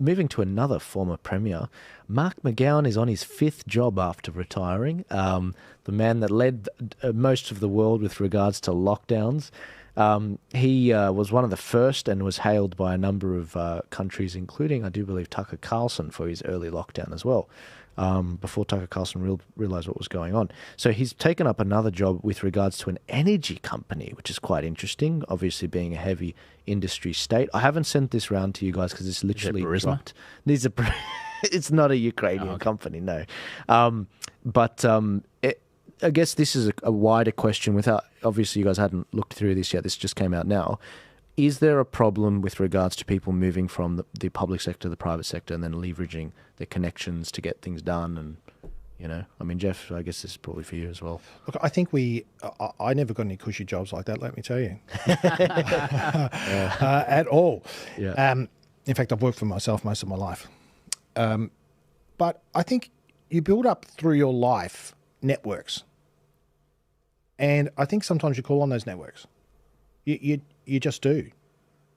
Moving to another former premier, Mark McGowan is on his 5th job after retiring. The man that led most of the world with regards to lockdowns. He was one of the first and was hailed by a number of countries, including, I do believe, Tucker Carlson for his early lockdown as well, before Tucker Carlson realised what was going on. So he's taken up another job with regards to an energy company, which is quite interesting, obviously being a heavy industry state. I haven't sent this round to you guys because it's literally dropped. It's not a Ukrainian company, no. I guess this is a wider question without, obviously you guys hadn't looked through this yet, this just came out now. Is there a problem with regards to people moving from the public sector to the private sector and then leveraging their connections to get things done? And, you know, I mean, Jeff, I guess this is probably for you as well. Look, I think I never got any cushy jobs like that, let me tell you. At all. Yeah. In fact, I've worked for myself most of my life. But I think you build up through your life networks. And I think sometimes you call on those networks. You just do.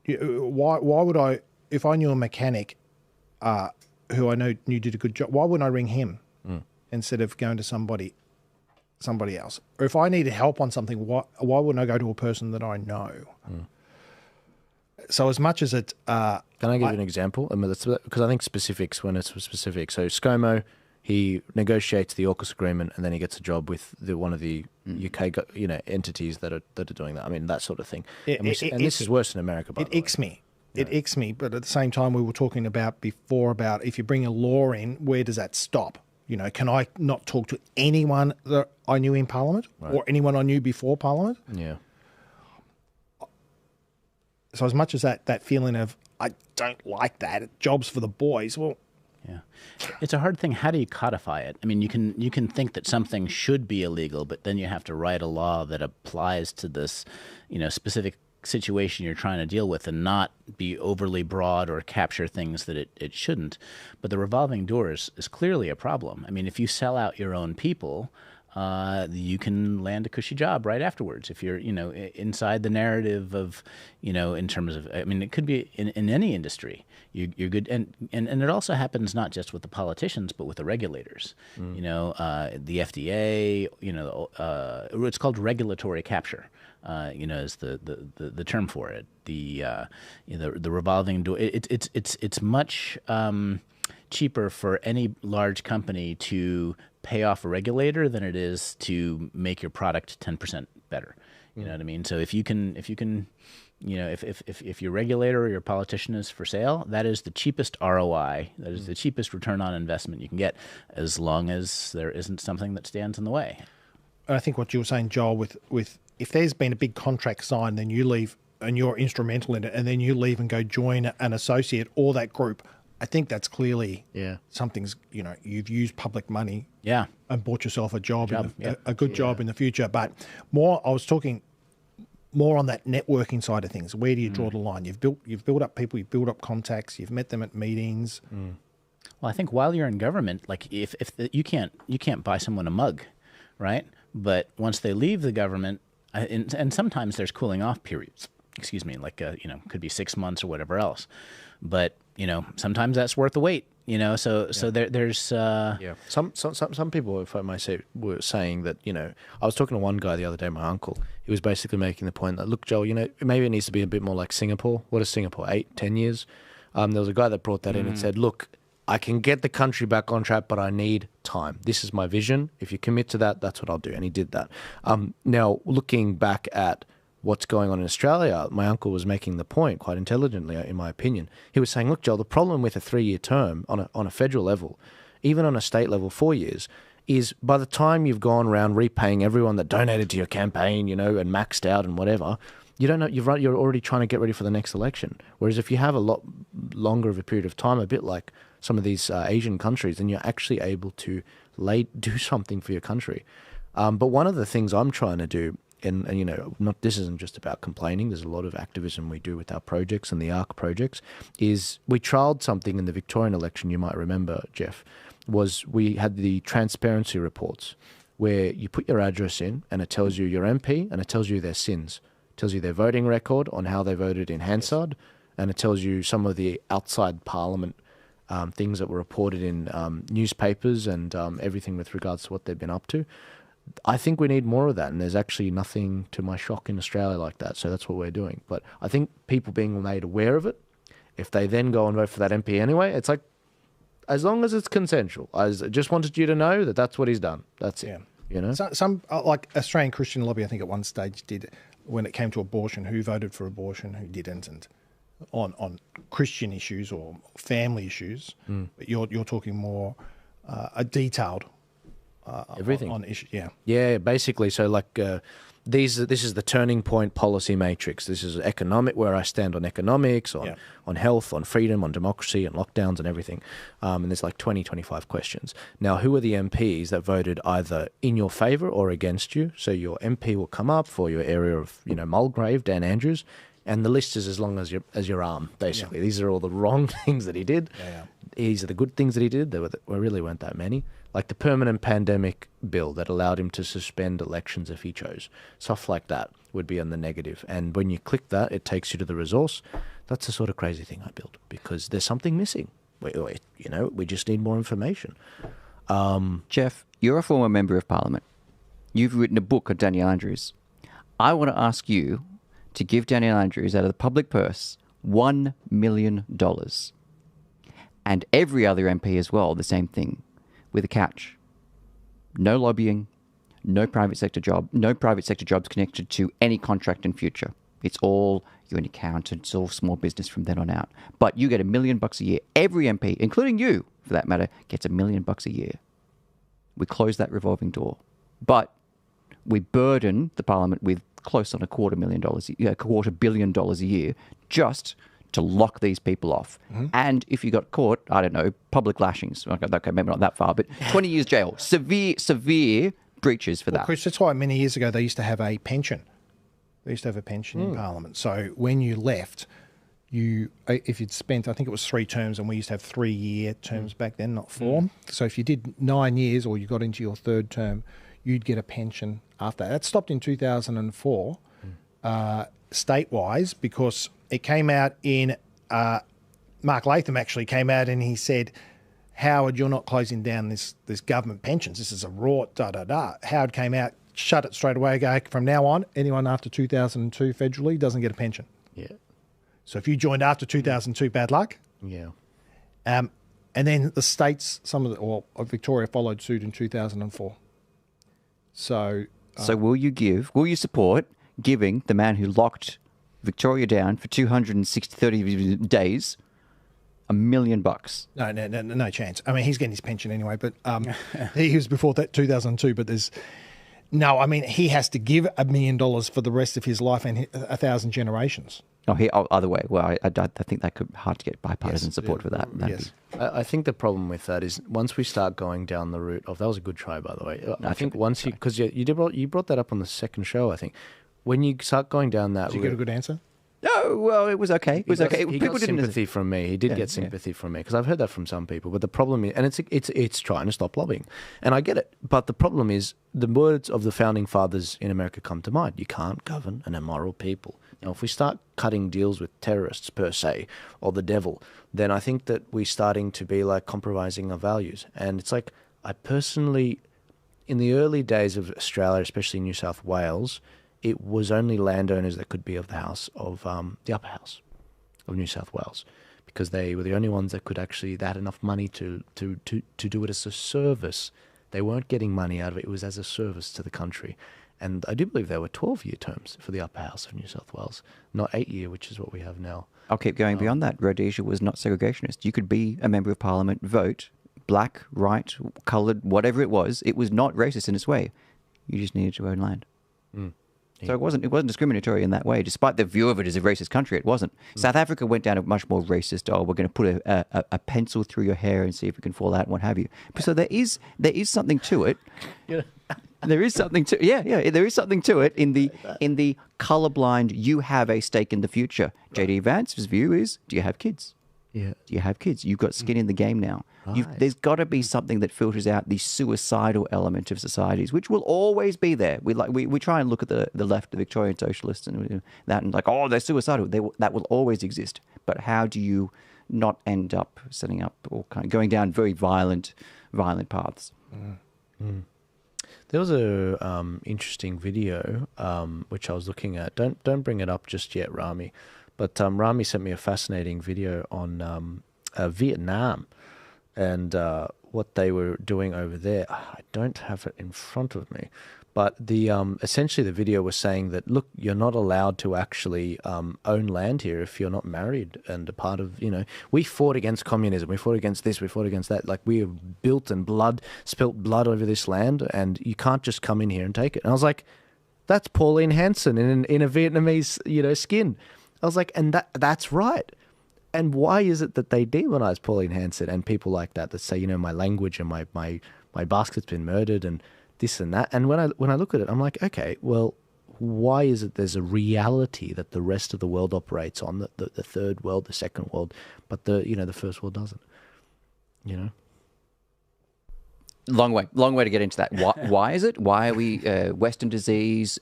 Why would I, if I knew a mechanic who I knew did a good job, why wouldn't I ring him instead of going to somebody else? Or if I needed help on something, why wouldn't I go to a person that I know? So as much as it... Can I give you an example? Because I think specifics, when it's specific. So ScoMo, he negotiates the AUKUS agreement and then he gets a job with one of the UK entities that are doing that. I mean, that sort of thing. This is worse in America, by the way. It icks me. Yeah. It icks me. But at the same time, we were talking about before about if you bring a law in, where does that stop? You know, can I not talk to anyone that I knew in Parliament or anyone I knew before Parliament? Yeah. So as much as that feeling of, I don't like that, jobs for the boys, well... Yeah, it's a hard thing. How do you codify it? I mean, you can think that something should be illegal, but then you have to write a law that applies to this, specific situation you're trying to deal with, and not be overly broad or capture things that it shouldn't. But the revolving door is clearly a problem. I mean, if you sell out your own people, you can land a cushy job right afterwards. If you're, inside the narrative of, in terms of, I mean, it could be in any industry. You're good, and it also happens not just with the politicians, but with the regulators. The FDA. It's called regulatory capture. Is the term for it. The revolving door. It's much cheaper for any large company to pay off a regulator than it is to make your product 10% better. You know what I mean? So if your regulator or your politician is for sale, that is the cheapest ROI. That is the cheapest return on investment you can get, as long as there isn't something that stands in the way. I think what you were saying, Joel, with if there's been a big contract signed, then you leave and you're instrumental in it, and then you leave and go join an associate or that group, I think that's clearly something's, you've used public money and bought yourself a job a good job in the future. But I was talking more on that networking side of things. Where do you draw the line? You've built up people, you've built up contacts, you've met them at meetings. Well, I think while you're in government, like if you can't buy someone a mug, right? But once they leave the government, and sometimes there's cooling off periods. Excuse me, like could be 6 months or whatever else. But sometimes that's worth the wait. So there's some people, if I may say, were saying that I was talking to one guy the other day, my uncle. He was basically making the point that, look, Joel, maybe it needs to be a bit more like Singapore. What is Singapore? 8-10 years. There was a guy that brought that in and said, look, I can get the country back on track, but I need time. This is my vision. If you commit to that, that's what I'll do. And he did that. Now, looking back at what's going on in Australia, my uncle was making the point quite intelligently, in my opinion. He was saying, look, Joel, the problem with a 3-year term on a federal level, even on a state level 4 years, is by the time you've gone around repaying everyone that donated to your campaign, and maxed out and whatever, you don't know, you're already trying to get ready for the next election. Whereas if you have a lot longer of a period of time, a bit like some of these Asian countries, then you're actually able to do something for your country. But one of the things I'm trying to do, and this isn't just about complaining, there's a lot of activism we do with our projects and the ARC projects, is we trialled something in the Victorian election, you might remember, Jeff, was we had the transparency reports where you put your address in and it tells you your MP and it tells you their sins. It tells you their voting record on how they voted in Hansard, and it tells you some of the outside Parliament things that were reported in newspapers and everything with regards to what they've been up to. I think we need more of that, and there's actually nothing, to my shock, in Australia like that, so that's what we're doing. But I think people being made aware of it, if they then go and vote for that MP anyway, it's like, as long as it's consensual. I just wanted you to know that that's what he's done. That's it. You know? Some like Australian Christian Lobby, I think at one stage did, when it came to abortion, who voted for abortion, who didn't, and on Christian issues or family issues. But you're talking more a detailed everything on issues. Yeah, basically. So like this is the turning point policy matrix. This is economic, where I stand on economics, on health, on freedom, on democracy, and lockdowns and everything. And there's like 25 questions. Now, who are the MPs that voted either in your favour or against you? So your MP will come up for your area of, Mulgrave, Dan Andrews, and the list is as long as your arm, basically. These are all the wrong things that he did. These are the good things that he did. There really weren't that many. Like the permanent pandemic bill that allowed him to suspend elections if he chose. Stuff like that would be on the negative. And when you click that, it takes you to the resource. That's the sort of crazy thing I built, because there's something missing. We just need more information. Jeff, you're a former member of Parliament. You've written a book on Daniel Andrews. I want to ask you to give Daniel Andrews, out of the public purse, $1 million. And every other MP as well, the same thing, with a catch. No lobbying, no private sector jobs connected to any contract in future. It's all you're an accountant, it's all small business from then on out. But you get $1 million a year. Every MP, including you, for that matter, gets $1 million a year. We close that revolving door. But we burden the Parliament with close on $250 million a year just to lock these people off. And if you got caught, I don't know, public lashings. Okay, maybe not that far, but 20 years jail. Severe breaches for that. Chris, that's why many years ago they used to have a pension. They used to have a pension in Parliament. So when you left, if you'd spent, I think it was 3 terms, and we used to have 3-year terms back then, not 4. So if you did 9 years or you got into your 3rd term, you'd get a pension after that. That stopped in 2004, state-wise, because it came out in, Mark Latham actually came out and he said, Howard, you're not closing down this government pensions. This is a rort, da-da-da. Howard came out, shut it straight away, go, from now on, anyone after 2002 federally doesn't get a pension. Yeah. So if you joined after 2002, bad luck. Yeah. And then the states, Victoria followed suit in 2004. So will you support giving the man who locked Victoria down for 30 days $1 million? No chance. I mean, he's getting his pension anyway, but he was before that 2002. But he has to give $1 million for the rest of his life and 1,000 generations. Other way. Well, I think that could hard to get bipartisan support for that. Yes. I think the problem with that is once we start going down the route of, that was a good try, by the way. I think once because you brought that up on the second show, I think. When you start going down that route... Did you get a good answer? No, well, it was okay. It was okay. He got sympathy from me. He did get sympathy from me, because I've heard that from some people. But the problem is, and it's trying to stop lobbying, and I get it. But the problem is, the words of the founding fathers in America come to mind. You can't govern an immoral people. Now, if we start cutting deals with terrorists per se, or the devil, then I think that we're starting to be like compromising our values. And it's like, I personally, in the early days of Australia, especially New South Wales, it was only landowners that could be of the house of the upper house of New South Wales, because they were the only ones that could actually, they had enough money to do it as a service. They weren't getting money out of it. It was as a service to the country. And I do believe there were 12-year terms for the upper house of New South Wales, not 8-year, which is what we have now. I'll keep going beyond that. Rhodesia was not segregationist. You could be a member of Parliament, vote, black, white, coloured, whatever it was. It was not racist in its way. You just needed to own land. So it wasn't discriminatory in that way. Despite the view of it as a racist country, it wasn't. South Africa went down a much more racist, we're going to put a pencil through your hair and see if it can fall out and what have you. So there is something to it. There is something to there is something to it in the colourblind, you have a stake in the future. JD Vance's view is, do you have kids? Yeah. Do you have kids? You've got skin in the game now. Right. There's got to be something that filters out the suicidal element of societies, which will always be there. We try and look at the left, the Victorian socialists, and that, and like, oh, they're suicidal. That will always exist. but how do you not end up setting up or kind of going down very violent paths? There was a interesting video which I was looking at. Don't bring it up just yet, Rami. But Rami sent me a fascinating video on Vietnam and what they were doing over there. I don't have it in front of me, but the essentially the video was saying that, look, you're not allowed to actually own land here if you're not married and a part of, we fought against communism, we fought against this, we fought against that. Like, we have built and spilt blood over this land, and you can't just come in here and take it. And I was like, that's Pauline Hanson in a Vietnamese, skin. I was like, and that's right. And why is it that they demonize Pauline Hanson and people like that say, my language and my basket's been murdered and this and that? And when I look at it, I'm like, okay, well, why is it there's a reality that the rest of the world operates on, the third world, the second world, but the first world doesn't? Long way to get into that. Why is it? Why are we Western disease,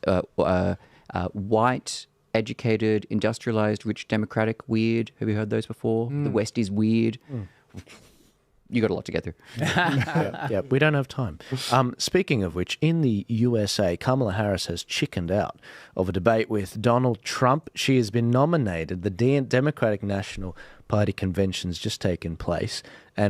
white, educated, industrialized, rich, democratic, weird? Have you heard those before? The West is weird. You got a lot to get through. Yeah, we don't have time. Speaking of which, in the USA, Kamala Harris has chickened out of a debate with Donald Trump. She has been nominated. The Democratic National Party convention's just taken place, and